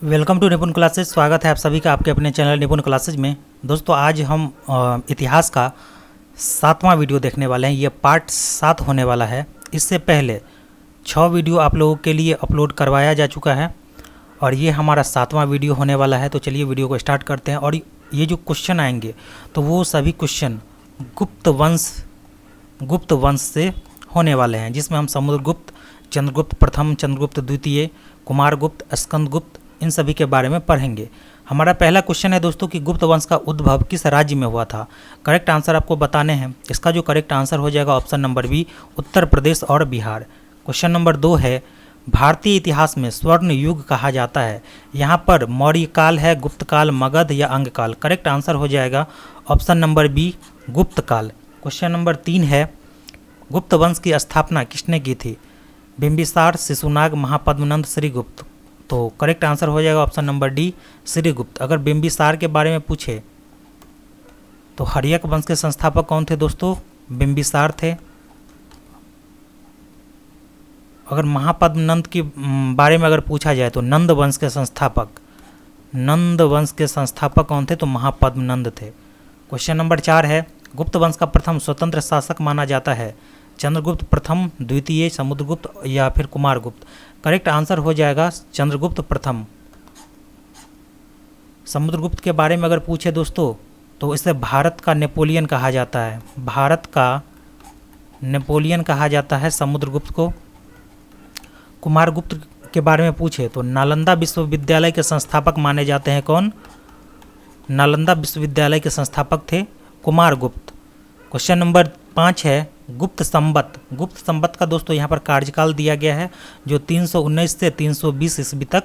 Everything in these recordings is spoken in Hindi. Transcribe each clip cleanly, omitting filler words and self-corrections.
वेलकम टू निपुण क्लासेज। स्वागत है आप सभी का आपके अपने चैनल निपुण क्लासेज में। दोस्तों आज हम इतिहास का 7वां वीडियो देखने वाले हैं। ये पार्ट 7 होने वाला है। इससे पहले 6 वीडियो आप लोगों के लिए अपलोड करवाया जा चुका है और ये हमारा 7वां वीडियो होने वाला है। तो चलिए वीडियो को स्टार्ट करते हैं। और ये जो क्वेश्चन आएंगे तो वो सभी क्वेश्चन गुप्त वंश से होने वाले हैं, जिसमें हम समुद्रगुप्त, चंद्रगुप्त प्रथम, चंद्रगुप्त द्वितीय, कुमारगुप्त, स्कंदगुप्त, इन सभी के बारे में पढ़ेंगे। हमारा पहला क्वेश्चन है दोस्तों कि गुप्त वंश का उद्भव किस राज्य में हुआ था। करेक्ट आंसर आपको बताने हैं। इसका जो करेक्ट आंसर हो जाएगा option number B, Uttar Pradesh और बिहार। क्वेश्चन नंबर 2 है, भारतीय इतिहास में स्वर्ण युग कहा जाता है। यहाँ पर मौर्य काल है, गुप्त काल, मगध या अंग काल। करेक्ट आंसर हो जाएगा ऑप्शन नंबर बी, गुप्त काल। क्वेश्चन नंबर 3 है, गुप्त वंश की स्थापना किसने की थी। बिंबिसार, शिशुनाग, महापद्मनंद, श्रीगुप्त। तो करेक्ट आंसर हो जाएगा ऑप्शन नंबर डी, श्रीगुप्त। अगर बिंबिसार के बारे में पूछे तो हर्यक वंश के संस्थापक कौन थे दोस्तों, बिंबिसार थे। अगर महापद्मनंद के बारे में अगर पूछा जाए तो नंद वंश के संस्थापक कौन थे, तो महापद्मनंद थे। क्वेश्चन नंबर 4 है, गुप्त वंश का प्रथम स्वतंत्र शासक माना जाता है। चंद्रगुप्त प्रथम, द्वितीय, समुद्रगुप्त या फिर कुमारगुप्त। करेक्ट आंसर हो जाएगा चंद्रगुप्त प्रथम। समुद्रगुप्त के बारे में अगर पूछे दोस्तों तो इसे भारत का नेपोलियन कहा जाता है। भारत का नेपोलियन कहा जाता है समुद्रगुप्त को। कुमारगुप्त के बारे में पूछे तो नालंदा विश्वविद्यालय के संस्थापक माने जाते हैं। कौन? नालंदा विश्वविद्यालय के संस्थापक थे कुमारगुप्त। क्वेश्चन नंबर 5 है, गुप्त संवत का दोस्तों यहाँ पर कार्यकाल दिया गया है जो 319 से 320 ईस्वी तक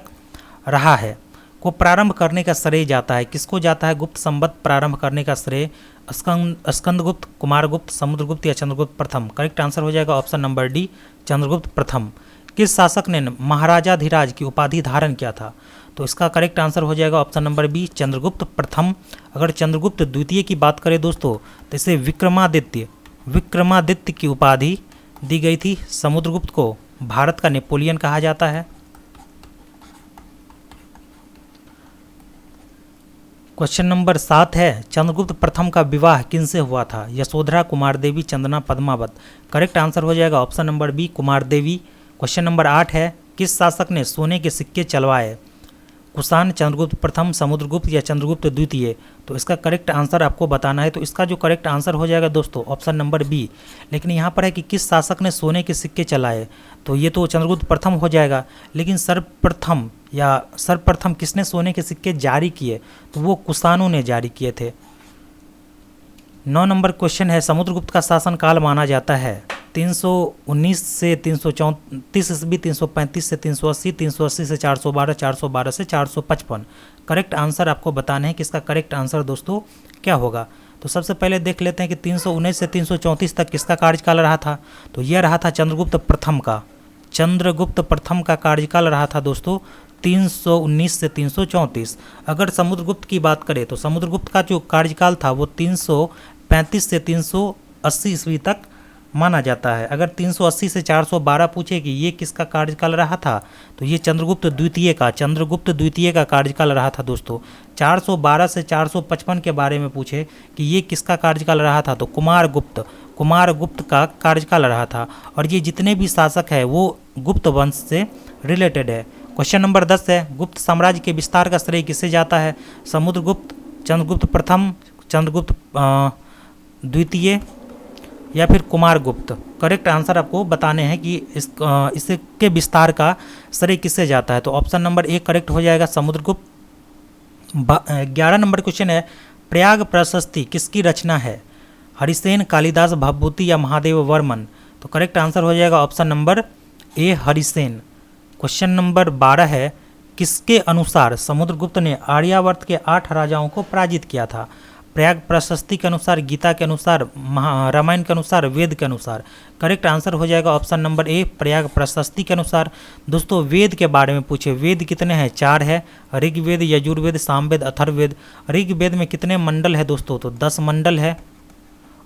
रहा है। को प्रारंभ करने का श्रेय जाता है, किसको जाता है गुप्त संवत प्रारंभ करने का श्रेय? स्कंदगुप्त, कुमारगुप्त, समुद्रगुप्त या चंद्रगुप्त प्रथम। करेक्ट आंसर हो जाएगा ऑप्शन नंबर डी, चंद्रगुप्त प्रथम। किस शासक ने महाराजाधिराज की उपाधि धारण किया था? तो इसका करेक्ट आंसर हो जाएगा ऑप्शन नंबर बी, चंद्रगुप्त प्रथम। अगर चंद्रगुप्त द्वितीय की बात करें दोस्तों तो इसे विक्रमादित्य की उपाधि दी गई थी। समुद्रगुप्त को भारत का नेपोलियन कहा जाता है। क्वेश्चन नंबर 7 है, चंद्रगुप्त प्रथम का विवाह किनसे हुआ था? यशोधरा, कुमारदेवी, चंदना, पद्मावत। करेक्ट आंसर हो जाएगा option number B, Kumaradevi. Question number 8 है, किस शासक ने सोने के सिक्के चलवाए? कुषाण, चंद्रगुप्त प्रथम, समुद्रगुप्त या चंद्रगुप्त द्वितीय। तो इसका करेक्ट आंसर आपको बताना है। तो इसका जो करेक्ट आंसर हो जाएगा दोस्तों ऑप्शन नंबर बी। लेकिन यहाँ पर है कि किस शासक ने सोने के सिक्के चलाए, तो ये तो चंद्रगुप्त प्रथम हो जाएगा। लेकिन सर्वप्रथम किसने सोने के सिक्के जारी किए? तो वो कुषाणों ने जारी किए थे। 9 नंबर क्वेश्चन है, समुद्रगुप्त का शासनकाल माना जाता है 319 से 334 ईस्वी, 335 से 380, 380 से 412, 412 से 455। करेक्ट आंसर आपको बताने हैं कि इसका करेक्ट आंसर दोस्तों क्या होगा। तो सबसे पहले देख लेते हैं कि 319 से 334 तक किसका कार्यकाल रहा था? तो यह रहा था चंद्रगुप्त प्रथम का। चंद्रगुप्त प्रथम का कार्यकाल रहा था दोस्तों 319 से 334। अगर समुद्रगुप्त की बात करें तो समुद्रगुप्त का जो कार्यकाल था वो 335 से 380 ईस्वी तक माना जाता है। अगर 380 से 412 पूछे कि ये किसका कार्यकाल रहा था, तो ये चंद्रगुप्त द्वितीय का कार्यकाल रहा था दोस्तों। 412 से 455 के बारे में पूछे कि ये किसका कार्यकाल रहा था, तो कुमारगुप्त का कार्यकाल रहा था। और ये जितने भी शासक है वो गुप्त वंश से रिलेटेड है। क्वेश्चन नंबर 10 है, गुप्त साम्राज्य के विस्तार का श्रेय किसे जाता है? समुद्रगुप्त, चंद्रगुप्त प्रथम, चंद्रगुप्त द्वितीय या फिर कुमारगुप्त। करेक्ट आंसर आपको बताने हैं कि इसके विस्तार का श्रेय किससे जाता है। तो ऑप्शन नंबर ए करेक्ट हो जाएगा, समुद्रगुप्त। 11 नंबर क्वेश्चन है, प्रयाग प्रशस्ति किसकी रचना है? हरिसेन, कालिदास, भवभूति या महादेव वर्मन। तो करेक्ट आंसर हो जाएगा option number A, Harisena. Question number 12 है, किसके अनुसार समुद्रगुप्त ने आर्यावर्त के 8 राजाओं को पराजित किया था? प्रयाग प्रशस्ति के अनुसार, गीता के अनुसार, रामायण के अनुसार, वेद के अनुसार। करेक्ट आंसर हो जाएगा ऑप्शन नंबर ए, प्रयाग प्रशस्ति के अनुसार। दोस्तों वेद के बारे में पूछे, वेद कितने हैं? 4 है, ऋग्वेद, यजुर्वेद, सामवेद, अथर्ववेद। ऋग्वेद में कितने मंडल है दोस्तों? तो 10 मंडल है।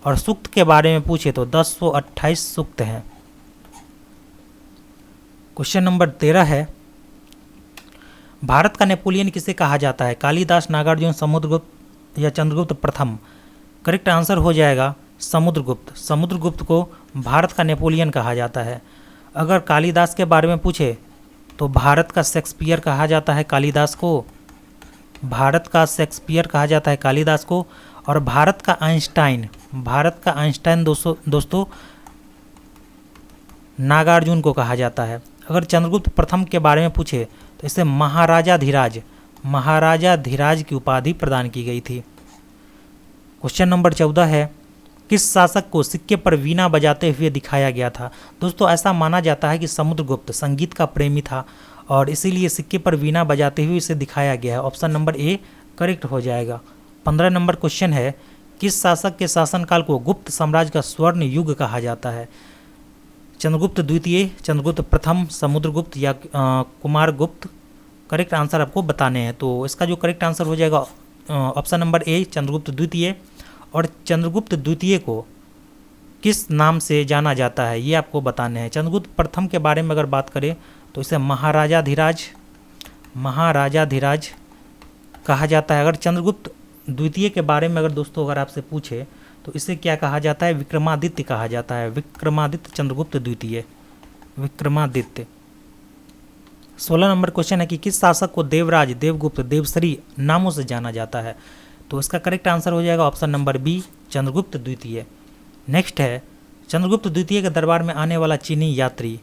और सूक्त के बारे में पूछे तो 1028 सूक्त हैं। क्वेश्चन नंबर 13 है, भारत का नेपोलियन किसे कहा जाता है? कालिदास, नागार्जुन, समुद्रगुप्त या चंद्रगुप्त प्रथम? करेक्ट आंसर हो जाएगा समुद्रगुप्त। समुद्रगुप्त को भारत का नेपोलियन कहा जाता है। अगर कालिदास के बारे में पूछे तो भारत का शेक्सपियर कहा जाता है कालिदास को। भारत का शेक्सपियर कहा जाता है कालिदास को। और भारत का आइंस्टाइन दोस्तों नागार्जुन को कहा जाता है। अगर चंद्रगुप्त प्रथम के बारे में पूछे तो इसे महाराजा धीराज की उपाधि प्रदान की गई थी। क्वेश्चन नंबर 14 है, किस शासक को सिक्के पर वीणा बजाते हुए दिखाया गया था? दोस्तों ऐसा माना जाता है कि समुद्रगुप्त संगीत का प्रेमी था और इसीलिए सिक्के पर वीणा बजाते हुए इसे दिखाया गया है। ऑप्शन नंबर ए करेक्ट हो जाएगा। 15 नंबर क्वेश्चन है, किस शासक के शासनकाल को गुप्त साम्राज्य का स्वर्ण युग कहा जाता है? चंद्रगुप्त द्वितीय, चंद्रगुप्त प्रथम, समुद्रगुप्त या कुमारगुप्त? करेक्ट आंसर आपको बताने हैं। तो इसका जो करेक्ट आंसर हो जाएगा ऑप्शन नंबर ए चंद्रगुप्त द्वितीय। और चंद्रगुप्त द्वितीय को किस नाम से जाना जाता है ये आपको बताने हैं। चंद्रगुप्त प्रथम के बारे में अगर बात करें तो इसे महाराजा धीराज कहा जाता है। अगर चंद्रगुप्त द्वितीय के बारे में अगर दोस्तों अगर आपसे पूछे तो इसे क्या कहा जाता है? विक्रमादित्य कहा जाता है। विक्रमादित्य चंद्रगुप्त द्वितीय, विक्रमादित्य। 16 नंबर क्वेश्चन है कि किस शासक को देवराज, देवगुप्त, देवश्री नामों से जाना जाता है? तो इसका करेक्ट आंसर हो जाएगा ऑप्शन नंबर बी चंद्रगुप्त द्वितीय। नेक्स्ट है, चंद्रगुप्त द्वितीय के दरबार में आने वाला चीनी यात्री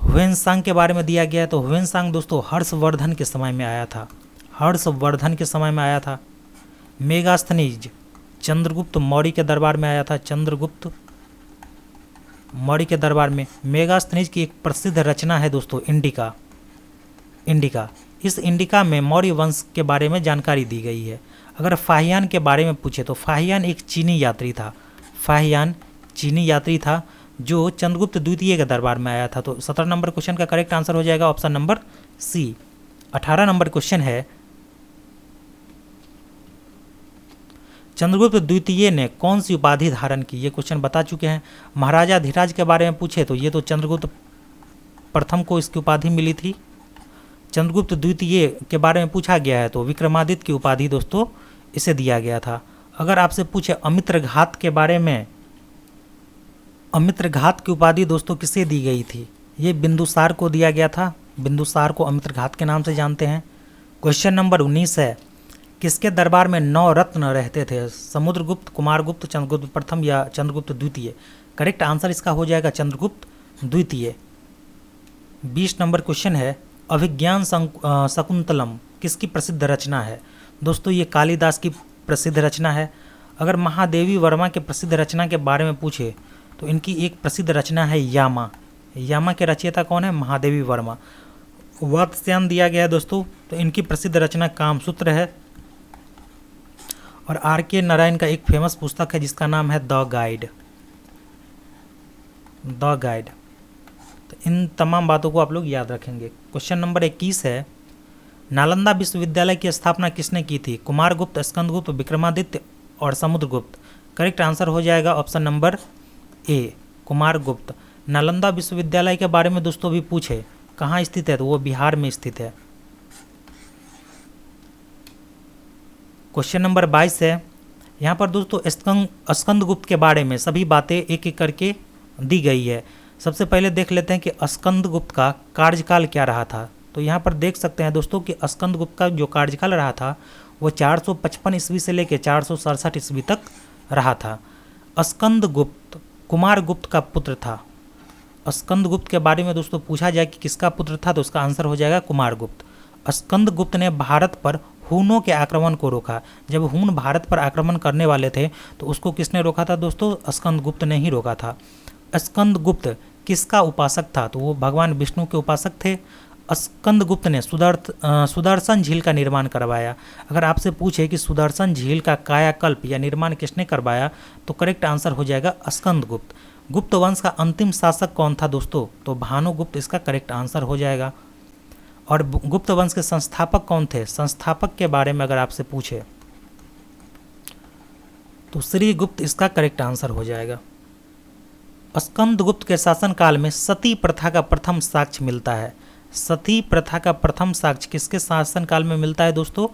ह्वेनसांग के बारे में दिया गया है। तो ह्वेनसांग दोस्तों हर्षवर्धन के समय में आया था। मेगास्थनीज चंद्रगुप्त मौर्य के दरबार में आया था। चंद्रगुप्त मौर्य के दरबार में मेगास्थनीज की एक प्रसिद्ध रचना है दोस्तों इंडिका। इस इंडिका में मौर्य वंश के बारे में जानकारी दी गई है। अगर फाहियान के बारे में पूछे तो फाहियान एक चीनी यात्री था जो चंद्रगुप्त द्वितीय के दरबार में आया था। तो 17 नंबर क्वेश्चन का करेक्ट आंसर हो जाएगा option number C. 18 number question है, चंद्रगुप्त द्वितीय ने कौन सी उपाधि धारण की? ये क्वेश्चन बता चुके हैं। महाराजा धीराज के बारे में पूछे तो ये तो चंद्रगुप्त प्रथम को इसकी उपाधि मिली थी। चंद्रगुप्त द्वितीय के बारे में पूछा गया है तो विक्रमादित्य की उपाधि दोस्तों इसे दिया गया था। अगर आपसे पूछे अमित्रघात के बारे में, अमित्रघात की उपाधि दोस्तों किसे दी गई थी? ये बिंदुसार को दिया गया था। बिंदुसार को अमित्रघात के नाम से जानते हैं। क्वेश्चन नंबर 19 है, किसके दरबार में 9 रत्न रहते थे? समुद्रगुप्त, कुमारगुप्त, चंद्रगुप्त प्रथम या चंद्रगुप्त द्वितीय? करेक्ट आंसर इसका हो जाएगा चंद्रगुप्त द्वितीय। 20 नंबर क्वेश्चन है, अभिज्ञान शकुंतलम किसकी प्रसिद्ध रचना है? दोस्तों ये कालिदास की प्रसिद्ध रचना है। अगर महादेवी वर्मा के प्रसिद्ध रचना के बारे में पूछे तो इनकी एक प्रसिद्ध रचना है यामा के रचयिता कौन है? महादेवी वर्मा। वात्स्यायन दिया गया है दोस्तों, तो इनकी प्रसिद्ध रचना कामसूत्र है। और R.K. नारायण का एक फेमस पुस्तक है जिसका नाम है द गाइड। तो इन तमाम बातों को आप लोग याद रखेंगे। क्वेश्चन नंबर 21 है, नालंदा विश्वविद्यालय की स्थापना किसने की थी? कुमारगुप्त, स्कंदगुप्त, विक्रमादित्य और समुद्रगुप्त? करेक्ट आंसर हो जाएगा ऑप्शन नंबर ए कुमारगुप्त। नालंदा विश्वविद्यालय के बारे में दोस्तों भी पूछे कहाँ स्थित है तो वो बिहार में स्थित है। क्वेश्चन नंबर 22 है, यहाँ पर दोस्तों स्कंदगुप्त के बारे में सभी बातें एक एक करके दी गई है। सबसे पहले देख लेते हैं कि स्कंदगुप्त का कार्यकाल क्या रहा था। तो यहाँ पर देख सकते हैं दोस्तों कि स्कंदगुप्त का जो कार्यकाल रहा था वो 455 ईस्वी से लेकर 467 ईस्वी तक रहा था। स्कंदगुप्त कुमारगुप्त का पुत्र था। स्कंदगुप्त के बारे में दोस्तों पूछा जाए कि किसका पुत्र था तो उसका आंसर हो जाएगा कुमारगुप्त। स्कंदगुप्त ने भारत पर हूनों के आक्रमण को रोका। जब हून भारत पर आक्रमण करने वाले थे तो उसको किसने रोका था दोस्तों? स्कंदगुप्त ने ही रोका था। स्कंदगुप्त किसका उपासक था? तो वो भगवान विष्णु के उपासक थे। स्कंदगुप्त ने सुदर्शन झील का निर्माण करवाया। अगर आपसे पूछे कि सुदर्शन झील का कायाकल्प या निर्माण किसने करवाया तो करेक्ट आंसर हो जाएगा स्कंदगुप्त। गुप्त वंश का अंतिम शासक कौन था दोस्तों? तो भानुगुप्त इसका करेक्ट आंसर हो जाएगा। और गुप्त वंश के संस्थापक कौन थे? संस्थापक के बारे में अगर आपसे पूछे तो श्रीगुप्त इसका करेक्ट आंसर हो जाएगा। स्कंदगुप्त के शासनकाल में सती प्रथा का प्रथम साक्ष्य मिलता है। सती प्रथा का प्रथम साक्ष्य किसके शासनकाल में मिलता है दोस्तों?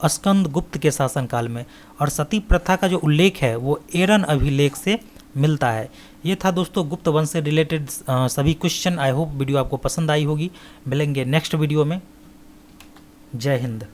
स्कंद गुप्त के शासनकाल में। और सती प्रथा का जो उल्लेख है वो एरन अभिलेख से मिलता है। ये था दोस्तों गुप्त वंश से रिलेटेड सभी क्वेश्चन। आई होप वीडियो आपको पसंद आई होगी। मिलेंगे नेक्स्ट वीडियो में। जय हिंद।